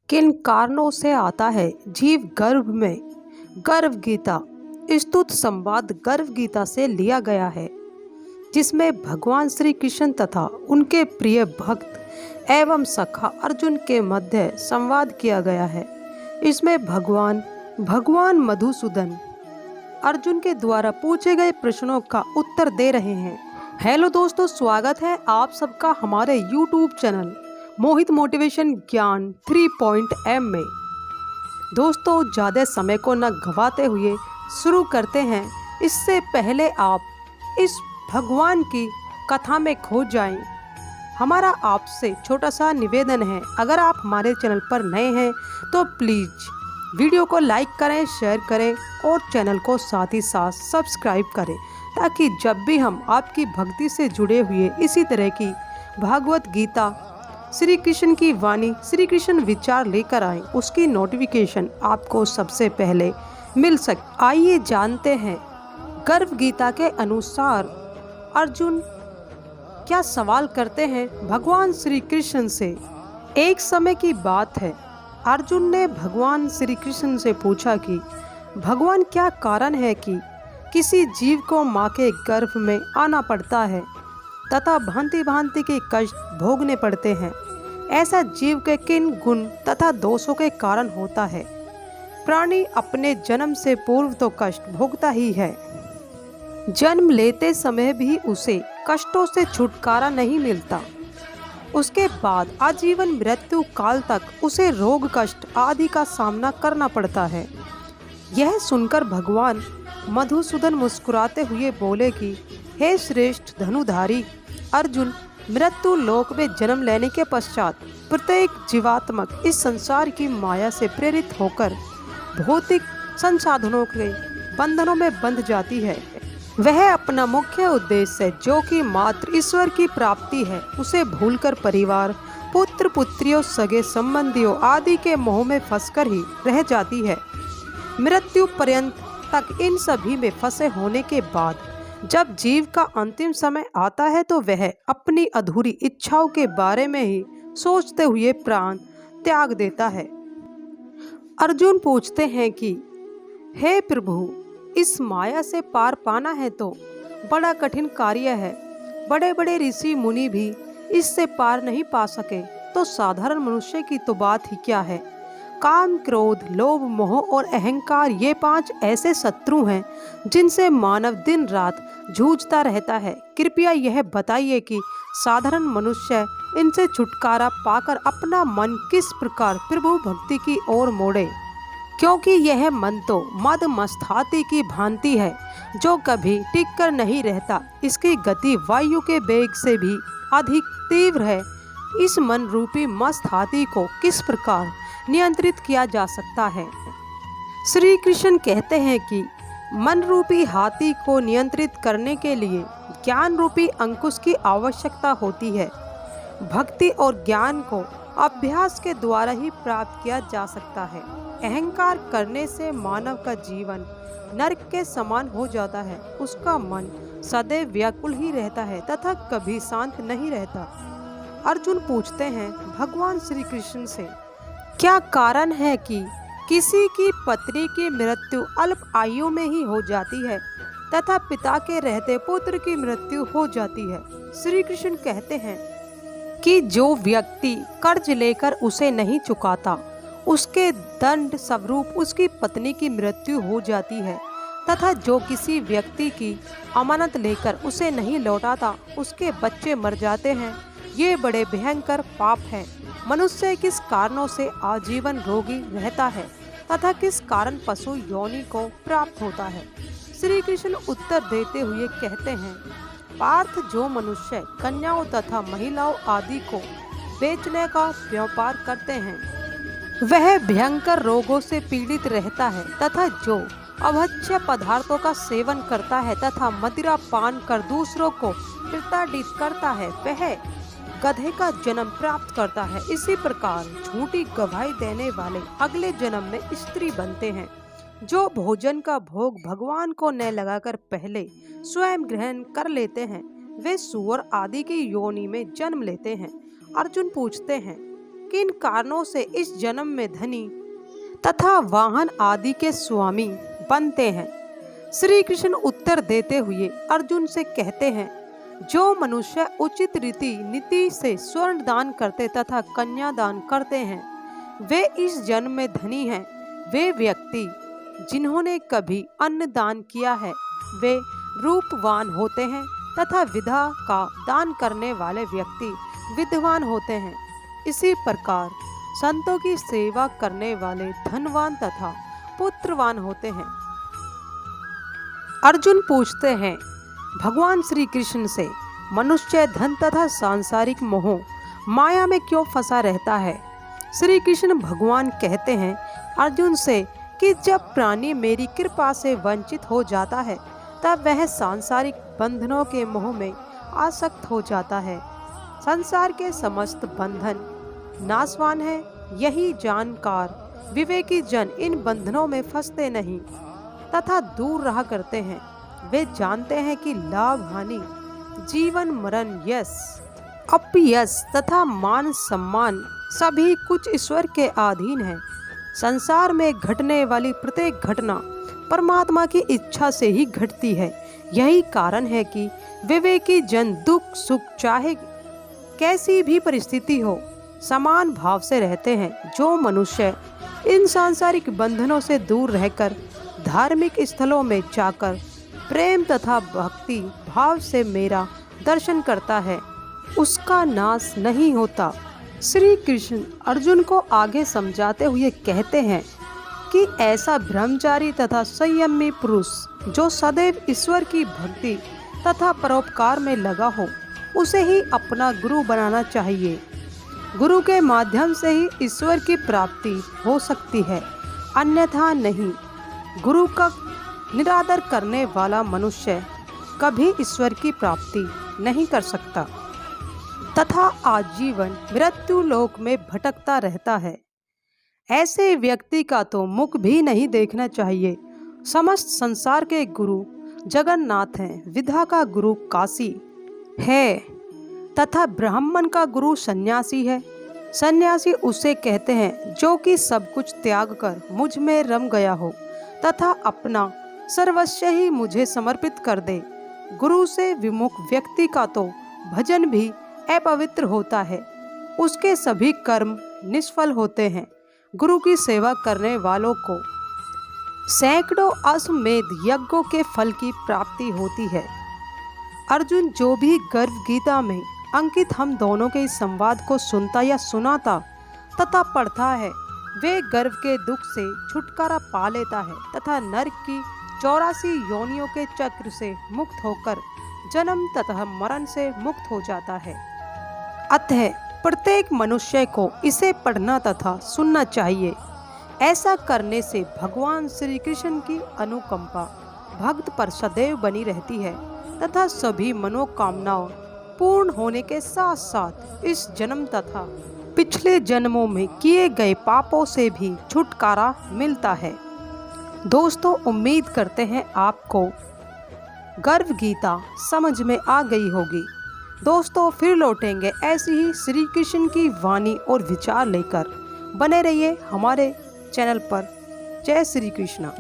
किन कारणों से आता है जीव गर्भ में। गर्भ गीता स्तुत संवाद गर्भ गीता से लिया गया है, जिसमें भगवान श्री कृष्ण तथा उनके प्रिय भक्त एवं सखा अर्जुन के मध्य संवाद किया गया है। इसमें भगवान मधुसूदन अर्जुन के द्वारा पूछे गए प्रश्नों का उत्तर दे रहे हैं। हेलो दोस्तों, स्वागत है आप सबका हमारे यूट्यूब चैनल मोहित मोटिवेशन ज्ञान 3.m में। दोस्तों, ज़्यादा समय को न गवाते हुए शुरू करते हैं। इससे पहले आप इस भगवान की कथा में खो जाएं। हमारा आपसे छोटा सा निवेदन है, अगर आप हमारे चैनल पर नए हैं तो प्लीज़ वीडियो को लाइक करें, शेयर करें और चैनल को साथ ही साथ सब्सक्राइब करें, ताकि जब भी हम आपकी भक्ति से जुड़े हुए इसी तरह की भागवत गीता, श्री कृष्ण की वाणी, श्री कृष्ण विचार लेकर आए, उसकी नोटिफिकेशन आपको सबसे पहले मिल सके। आइए जानते हैं गर्भ गीता के अनुसार अर्जुन क्या सवाल करते हैं भगवान श्री कृष्ण से। एक समय की बात है, अर्जुन ने भगवान श्री कृष्ण से पूछा कि भगवान, क्या कारण है कि किसी जीव को माँ के गर्भ में आना पड़ता है तथा भांति भांति के कष्ट भोगने पड़ते हैं। ऐसा जीव के किन गुण तथा दोषों के कारण होता है। प्राणी अपने जन्म से पूर्व तो कष्ट भोगता ही है। जन्म लेते समय भी उसे कष्टों से छुटकारा नहीं मिलता। उसके बाद आजीवन मृत्यु काल तक उसे रोग कष्ट आदि का सामना करना पड़ता है। यह सुनकर भगवान मधुसूदन मुस्कुराते हुए बोले कि हे श्रेष्ठ धनुधारी अर्जुन, मृत्यु लोक में जन्म लेने के पश्चात प्रत्येक जीवात्मक इस संसार की माया से प्रेरित होकर भौतिक संसाधनों के बंधनों में बंध जाती है। वह अपना मुख्य उद्देश्य, जो कि मात्र ईश्वर की प्राप्ति है, उसे भूलकर परिवार, पुत्र पुत्रियों, सगे संबंधियों आदि के मोह में फंसकर ही रह जाती है। मृत्यु पर्यंत तक इन सभी में फंसे होने के बाद जब जीव का अंतिम समय आता है तो वह अपनी अधूरी इच्छाओं के बारे में ही सोचते हुए प्राण त्याग देता है। अर्जुन पूछते हैं कि हे प्रभु, इस माया से पार पाना है तो बड़ा कठिन कार्य है। बड़े बड़े ऋषि मुनि भी इससे पार नहीं पा सके, तो साधारण मनुष्य की तो बात ही क्या है। काम, क्रोध, लोभ, मोह और अहंकार, ये 5 ऐसे शत्रु हैं जिनसे मानव दिन रात जूझता रहता है। कृपया यह बताइए कि साधारण मनुष्य इनसे छुटकारा पाकर अपना मन किस प्रकार प्रभु भक्ति की ओर मोड़े, क्योंकि यह मन तो मद मस्तहाती की भांति है, जो कभी टिक कर नहीं रहता। इसकी गति वायु के वेग से भी अधिक तीव्र है। इस मन रूपी मस्त हाथी को किस प्रकार नियंत्रित किया जा सकता है। श्री कृष्ण कहते हैं कि मन रूपी हाथी को नियंत्रित करने के लिए ज्ञान रूपी अंकुश की आवश्यकता होती है। भक्ति और ज्ञान को अभ्यास के द्वारा ही प्राप्त किया जा सकता है। अहंकार करने से मानव का जीवन नरक के समान हो जाता है। उसका मन सदैव व्याकुल ही रहता है तथा कभी शांत नहीं रहता। अर्जुन पूछते हैं भगवान श्री कृष्ण से, क्या कारण है कि किसी की पत्नी की मृत्यु अल्प आयु में ही हो जाती है तथा पिता के रहते पुत्र की मृत्यु हो जाती है। श्री कृष्ण कहते हैं कि जो व्यक्ति कर्ज लेकर उसे नहीं चुकाता, उसके दंड स्वरूप उसकी पत्नी की मृत्यु हो जाती है, तथा जो किसी व्यक्ति की अमानत लेकर उसे नहीं लौटाता, उसके बच्चे मर जाते हैं। ये बड़े भयंकर पाप हैं। मनुष्य किस कारणों से आजीवन रोगी रहता है तथा किस कारण पशु योनि को प्राप्त होता है। श्री कृष्ण उत्तर देते हुए कहते हैं, पार्थ, जो मनुष्य कन्याओं तथा महिलाओं आदि को बेचने का व्यापार करते हैं, वह भयंकर रोगों से पीड़ित रहता है, तथा जो अभक्ष्य पदार्थों का सेवन करता है तथा मदिरा पान कर दूसरों को प्रताड़ित करता है, वह गधे का जन्म प्राप्त करता है। इसी प्रकार झूठी गवाही देने वाले अगले जन्म में स्त्री बनते हैं। जो भोजन का भोग भगवान को न लगाकर पहले स्वयं ग्रहण कर लेते हैं, वे सूअर आदि की योनि में जन्म लेते हैं। अर्जुन पूछते हैं किन कारणों से इस जन्म में धनी तथा वाहन आदि के स्वामी बनते हैं। श्री कृष्ण उत्तर देते हुए अर्जुन से कहते हैं, जो मनुष्य उचित रीति नीति से स्वर्ण दान करते तथा कन्या दान करते हैं, वे इस जन्म में धनी हैं। वे व्यक्ति जिन्होंने कभी अन्न दान किया है, वे रूपवान होते हैं तथा विधा का दान करने वाले व्यक्ति विद्वान होते हैं। इसी प्रकार संतों की सेवा करने वाले धनवान तथा पुत्रवान होते हैं। अर्जुन पूछते हैं भगवान श्री कृष्ण से, मनुष्य धन तथा सांसारिक मोह माया में क्यों फंसा रहता है। श्री कृष्ण भगवान कहते हैं अर्जुन से कि जब प्राणी मेरी कृपा से वंचित हो जाता है, तब वह सांसारिक बंधनों के मोह में आसक्त हो जाता है। संसार के समस्त बंधन नाशवान है, यही जानकार विवेकी जन इन बंधनों में फंसते नहीं तथा दूर रहा करते हैं। वे जानते हैं कि लाभ हानि, जीवन मरण, यश अपयश तथा मान सम्मान सभी कुछ ईश्वर के अधीन है। संसार में घटने वाली प्रत्येक घटना परमात्मा की इच्छा से ही घटती है। यही कारण है कि विवेकी जन दुख सुख चाहे कैसी भी परिस्थिति हो समान भाव से रहते हैं। जो मनुष्य इन सांसारिक बंधनों से दूर रहकर धार्मिक स्थलों में जाकर प्रेम तथा भक्ति भाव से मेरा दर्शन करता है, उसका नाश नहीं होता। श्री कृष्ण अर्जुन को आगे समझाते हुए कहते हैं कि ऐसा ब्रह्मचारी तथा संयमी पुरुष जो सदैव ईश्वर की भक्ति तथा परोपकार में लगा हो, उसे ही अपना गुरु बनाना चाहिए। गुरु के माध्यम से ही ईश्वर की प्राप्ति हो सकती है, अन्यथा नहीं। गुरु का निरादर करने वाला मनुष्य कभी ईश्वर की प्राप्ति नहीं कर सकता तथा आजीवन मृत्यु लोक में भटकता रहता है। ऐसे व्यक्ति का तो मुख भी नहीं देखना चाहिए। समस्त संसार के गुरु जगन्नाथ हैं, विद्या का गुरु काशी है तथा ब्राह्मण का गुरु सन्यासी है। सन्यासी उसे कहते हैं जो कि सब कुछ त्याग कर मुझ में रम गया हो तथा अपना सर्वस्व ही मुझे समर्पित कर दे। गुरु से विमुख व्यक्ति का तो भजन भी अपवित्र होता है, उसके सभी कर्म निष्फल होते हैं। गुरु की सेवा करने वालों को सैकड़ों अश्वमेध यज्ञों के फल की प्राप्ति होती है। अर्जुन जो भी गर्व गीता में अंकित हम दोनों के इस संवाद को सुनता या सुनाता तथा पढ़ता है, वे गर्व के दुख से छुटकारा पा लेता है तथा नरक की 84 योनियों के चक्र से मुक्त होकर जन्म तथा मरण से मुक्त हो जाता है। अतः प्रत्येक मनुष्य को इसे पढ़ना तथा सुनना चाहिए। ऐसा करने से भगवान श्री कृष्ण की अनुकंपा भक्त पर सदैव बनी रहती है तथा सभी मनोकामनाओं पूर्ण होने के साथ साथ इस जन्म तथा पिछले जन्मों में किए गए पापों से भी छुटकारा मिलता है। दोस्तों, उम्मीद करते हैं आपको गर्व गीता समझ में आ गई होगी। दोस्तों, फिर लौटेंगे ऐसी ही श्री कृष्ण की वाणी और विचार लेकर। बने रहिए हमारे चैनल पर। जय श्री कृष्ण।